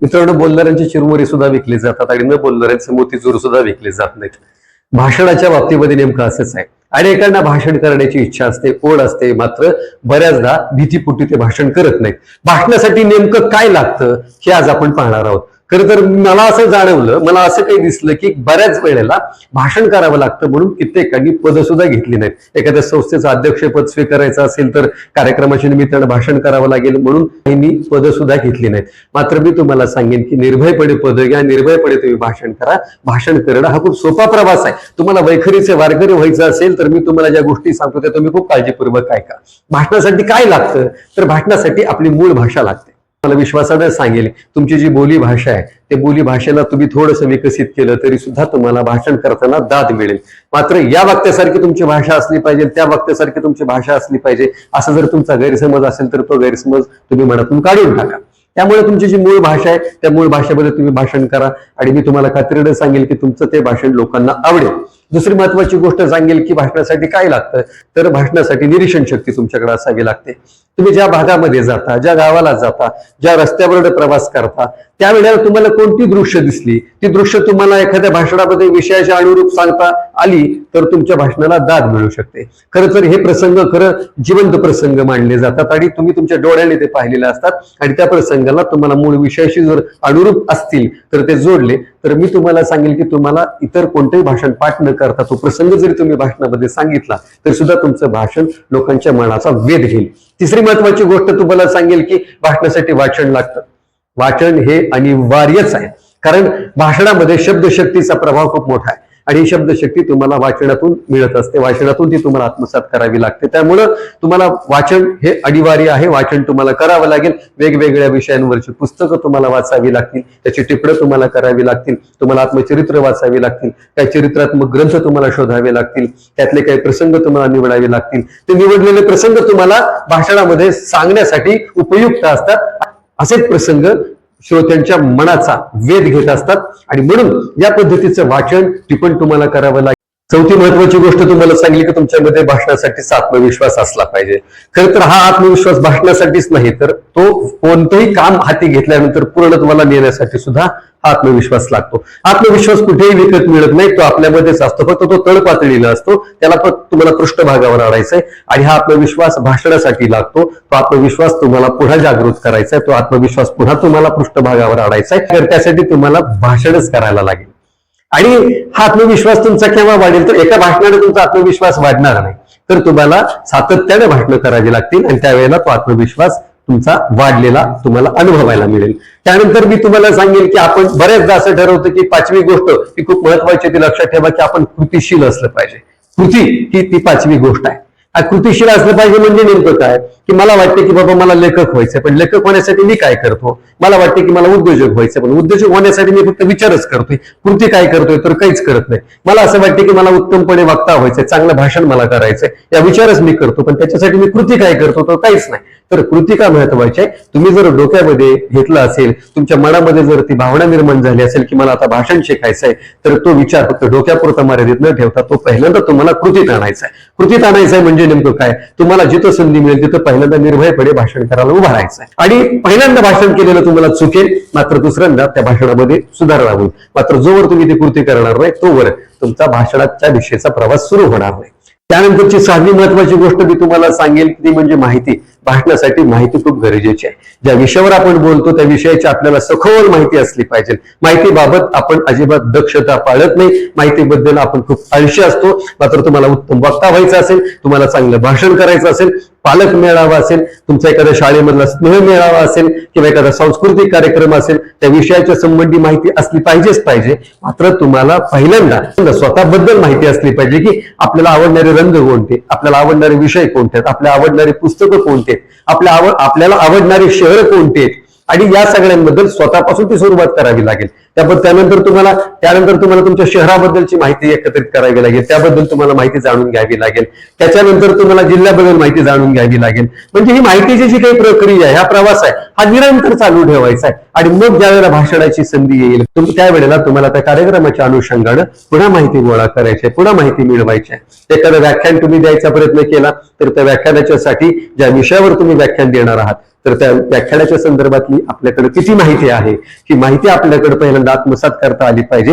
मित्रांनो, बोलणाऱ्यांची चिरमुरे सुद्धा विकली जातात आणि न बोलणाऱ्यांचे मोतीचूर सुद्धा विकले जात नाहीत. भाषणाच्या बाबतीमध्ये नेमकं असंच आहे. अनेकांना भाषण करण्याची इच्छा असते, ओढ असते, मात्र बऱ्याचदा भीतीपोटी ते भाषण करत नाहीत. भाषणासाठी नेमकं काय लागतं हे आज आपण पाहणार आहोत. खरं तर मला असं जाणवलं, मला असं काही दिसलं की बऱ्याच वेळेला भाषण करावं लागतं म्हणून कित्येकांनी पद सुद्धा घेतली नाहीत. एखाद्या संस्थेचं अध्यक्षपद स्वीकारायचं असेल तर कार्यक्रमाच्या निमित्तानं भाषण करावं लागेल म्हणून मी पद सुद्धा घेतली नाहीत. मात्र मी तुम्हाला सांगेन की निर्भयपणे पद घ्या, निर्भयपणे तुम्ही भाषण करा. भाषण करणं हा खूप सोपा प्रवास आहे. तुम्हाला वैखरीचे वारकरी व्हायचं असेल तर मी तुम्हाला ज्या गोष्टी सांगतो त्या तुम्ही खूप काळजीपूर्वक ऐका. भाषणासाठी काय लागतं तर भाषणासाठी आपली मूळ भाषा लागते. मला विश्वासाने सांगेल, तुमची जी बोली भाषा आहे ते बोली भाषेला तुम्ही थोडंसं विकसित केलं तरी सुद्धा तुम्हाला भाषण करताना दाद मिळेल. मात्र या वाक्यासारखी तुमची भाषा असली पाहिजे, त्या वाक्यासारखी तुमची भाषा असली पाहिजे असं जर तुमचा गैरसमज असेल तर तो गैरसमज तुम्ही मनातून काढून टाका. त्यामुळे तुमची जी मूळ भाषा आहे त्या मूळ भाषेमध्ये तुम्ही भाषण करा आणि मी तुम्हाला खात्रीने सांगेल की तुमचं ते भाषण लोकांना आवडेल. दुसरी महत्वाची गोष्ट सांगेल की भाषणासाठी काय लागतं तर भाषणासाठी निरीक्षण शक्ती तुमच्याकडे असावी लागते. तुम्ही ज्या भागामध्ये जाता, ज्या गावाला जाता, ज्या रस्त्यावर प्रवास करता त्यावेळेला तुम्हाला कोणती दृश्य दिसली, ती दृश्य तुम्हाला एखाद्या भाषणामध्ये विषयाच्या अनुरूप सांगता आली तर तुमच्या भाषणाला दाद मिळू शकते. खरं तर हे प्रसंग खरं जिवंत प्रसंग मानले जातात आणि तुम्ही तुमच्या डोळ्याने ते पाहिलेले असतात आणि त्या प्रसंगाला तुम्हाला मूळ विषयाशी जर अनुरूप असतील तर ते जोडले तर मी तुम्हाला सांगेल की तुम्हाला इतर कोणतेही भाषण पाठ न करता तो प्रसंग जरी तुम्ही भाषणामध्ये सांगितला तरी सुद्धा तुमचं भाषण लोकांच्या मनाचा वेध घेईल. तिसरी महत्वाची गोष्ट तुम्हाला सांगेल की भाषणासाठी वाचन लागतं. वाचन हे अनिवार्यच आहे, कारण भाषणामध्ये शब्दशक्तीचा प्रभाव खूप मोठा आहे आणि ही शब्दशक्ती तुम्हाला वाचनातून मिळत असते. वाचनातून ती तुम्हाला आत्मसात करावी लागते. त्यामुळं तुम्हाला वाचन हे अनिवार्य आहे. वाचन तुम्हाला करावं लागेल. वेगवेगळ्या विषयांवरची पुस्तकं तुम्हाला वाचावी लागतील, त्याची टिपणं तुम्हाला करावी लागतील, तुम्हाला आत्मचरित्र वाचावी लागतील, काही चरित्रात्मक ग्रंथ तुम्हाला शोधावे लागतील, त्यातले काही प्रसंग तुम्हाला निवडावे लागतील. ते निवडलेले प्रसंग तुम्हाला भाषणामध्ये सांगण्यासाठी उपयुक्त असतात. असेच प्रसंग श्रोत्यांच्या मनाचा वेध घेत असतात आणि म्हणून या पद्धतीचं वाचन टिपण तुम्हाला करावं लागेल. चौथी महत्वाची गोष्ट तुम्हाला सांगली की तुमच्यामध्ये भाषणासाठीचा आत्मविश्वास असला पाहिजे. खरं तर हा आत्मविश्वास भाषणासाठीच नाही तर तो कोणतंही काम हाती घेतल्यानंतर पूर्णत्वाला नेण्यासाठी सुद्धा हा आत्मविश्वास लागतो. आत्मविश्वास कुठेही विकत मिळत नाही, तो आपल्यामध्येच असतो, फक्त तो तळ पातळीला असतो. त्याला तुम्हाला पृष्ठभागावर आणायचंय आणि हा आत्मविश्वास भाषणासाठी लागतो. तो आत्मविश्वास तुम्हाला पुन्हा जागृत करायचा आहे, तो आत्मविश्वास पुन्हा तुम्हाला पृष्ठभागावर आणायचा आहे. तर त्यासाठी तुम्हाला भाषणच करायला लागेल. आणि हा आत्मविश्वास तुमचा केव्हा वाढेल तर एका भाषणाने तुमचा आत्मविश्वास वाढणार नाही, तर तुम्हाला सातत्याने भाषणं करावी लागतील आणि त्यावेळेला तो आत्मविश्वास तुमचा वाढलेला तुम्हाला अनुभवायला मिळेल. त्यानंतर मी तुम्हाला सांगेल की आपण बऱ्याचदा असं ठरवतो की पाचवी गोष्ट ही खूप महत्वाची, ती लक्षात ठेवा की आपण कृतीशील असलं पाहिजे. कृती ही ती पाचवी गोष्ट आहे. कृतीशील असलं पाहिजे म्हणजे नेमकं काय की मला वाटते की बाबा मला लेखक व्हायचंय, पण लेखक होण्यासाठी मी काय करतो. मला वाटते की मला उद्योजक व्हायचंय, पण उद्योजक होण्यासाठी मी फक्त विचारच करतोय, कृती काय करतोय तर काहीच करत नाही. मला असं वाटते की मला उत्तमपणे वक्ता व्हायचंय, चांगलं भाषण मला करायचंय, या विचारच मी करतो, पण त्याच्यासाठी मी कृती काय करतो तर काहीच नाही. तर कृती का महत्वाची आहे. तुम्ही जर डोक्यामध्ये घेतलं असेल, तुमच्या मनामध्ये जर ती भावना निर्माण झाली असेल की मला आता भाषण शिकायचंय, तर तो विचार फक्त डोक्यापुरता मर्यादित न ठेवता तो पहिल्यांदा तुम्हाला कृतीत आणायचा आहे. कृतीत आणायचं आहे म्हणजे नेमकं काय, तुम्हाला जिथं संधी मिळेल तिथं पहिल्यांदा निर्भयपणे भाषण करायला उभा राहायचं आहे. आणि पहिल्यांदा भाषण केलेलं तुम्हाला चुकेल, मात्र दुसऱ्यांदा त्या भाषणामध्ये सुधारणा होईल. मात्र जोवर तुम्ही ती कृती करणार नाही तोवर तुमचा भाषणाच्या दिशेचा प्रवास सुरू होणार नाही. त्यानंतरची सहावी महत्वाची गोष्ट मी तुम्हाला सांगेल ती म्हणजे माहिती. भाषणासाठी माहिती खूप गरजेची आहे. ज्या विषयावर आपण बोलतो त्या विषयाची आपल्याला सखोल माहिती असली पाहिजे. माहितीबाबत आपण अजिबात दक्षता पाळत नाही. माहितीबद्दल आपण खूप आळशी असतो. मात्र तुम्हाला उत्तम वक्ता व्हायचं असेल, तुम्हाला चांगलं भाषण करायचं असेल, पालक मेळावा असेल, तुमचा एखाद्या शाळेमधला स्नेह मेळावा असेल किंवा एखादा सांस्कृतिक कार्यक्रम असेल, त्या विषयाच्या संबंधी माहिती असली पाहिजेच पाहिजे. मात्र तुम्हाला पहिल्यांदा स्वतःबद्दल माहिती असली पाहिजे की आपल्याला आवडणारे रंग कोणते, आपल्याला आवडणारे विषय कोणते आहेत, आपल्याला आवडणारी पुस्तकं कोणते आहेत, आपल्याला आवडणारे शहर कोणते आहेत आणि या सगळ्यांबद्दल स्वतःपासून ती सुरुवात करावी लागेल. त्यानंतर तुम्हाला तुमच्या शहराबद्दलची माहिती एकत्रित करावी लागेल, त्याबद्दल तुम्हाला माहिती जाणून घ्यावी लागेल. त्याच्यानंतर तुम्हाला जिल्ह्याबद्दल माहिती जाणून घ्यावी लागेल. म्हणजे ही माहितीची जी काही प्रक्रिया आहे, हा प्रवास आहे, हा निरंतर चालू ठेवायचा आहे. आणि मग ज्या वेळेला भाषणाची संधी येईल त्यावेळेला तुम्हाला त्या कार्यक्रमाच्या अनुषंगानं पुन्हा माहिती गोळा करायची, पुन्हा माहिती मिळवायची आहे. एखादं व्याख्यान तुम्ही द्यायचा प्रयत्न केला तर त्या व्याख्यानाच्या साठी ज्या विषयावर तुम्ही व्याख्यान देणार आहात तर त्या व्याख्यानाच्या संदर्भातली आपल्याकडे किती माहिती आहे, ही माहिती आपल्याकडे पहिल्यांदा आत्मसात करता आली पाहिजे.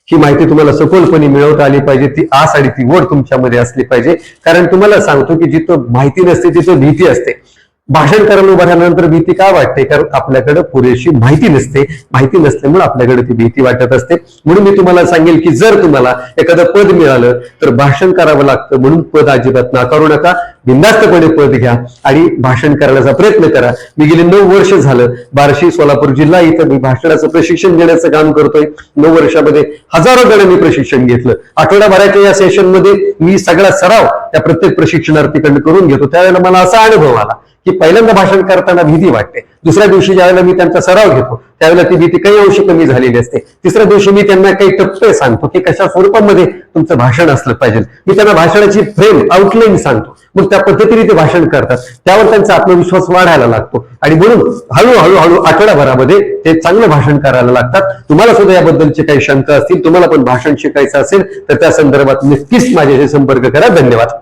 ही माहिती तुम्हाला सखोलपणे मिळवता आली पाहिजे. ती आस आणि ती ओढ तुमच्यामध्ये असली पाहिजे. कारण तुम्हाला सांगतो की जिथं माहिती नसते तिथं भीती असते. भाषण करायला उभं राहिल्यानंतर भीती का वाटते? कारण आपल्याकडे पुरेशी माहिती नसते. माहिती नसल्यामुळे आपल्याकडे ती भीती वाटत असते. म्हणून मी तुम्हाला सांगेल की जर तुम्हाला एखादं पद मिळालं तर भाषण करावं लागतं म्हणून पद अजिबात नाकारू नका. बिनधास्तपणे पद घ्या आणि भाषण करण्याचा प्रयत्न करा. मी गेले 9 वर्ष झालं बार्शी सोलापूर जिल्हा इथं मी भाषणाचं प्रशिक्षण देण्याचं काम करतोय. 9 वर्षामध्ये हजारो जणांनी प्रशिक्षण घेतलं. आठवड्याभराच्या या सेशनमध्ये मी सगळा सराव त्या प्रत्येक प्रशिक्षणार्थीकडून करून घेतो. त्यावेळेला मला असा अनुभव आला की पहिल्यांदा भाषण करताना भीती वाटते. दुसऱ्या दिवशी ज्यावेळेला मी त्यांचा सराव घेतो त्यावेळेला ती भीती काही अंशी कमी झालेली असते. तिसऱ्या दिवशी मी त्यांना काही टप्पे सांगतो की कशा स्वरूपामध्ये तुमचं भाषण असलं पाहिजे. मी त्यांना भाषणाची फ्रेम आउटलाईन सांगतो. मग त्या पद्धतीने ते भाषण करतात. त्यावर त्यांचा आत्मविश्वास वाढायला लागतो आणि म्हणून हळूहळू आठवड्याभरामध्ये ते चांगलं भाषण करायला लागतात. तुम्हाला सुद्धा याबद्दलचे काही शंका असतील, तुम्हाला पण भाषण शिकायचं असेल तर त्या संदर्भात नक्कीच माझ्याशी संपर्क करा. धन्यवाद.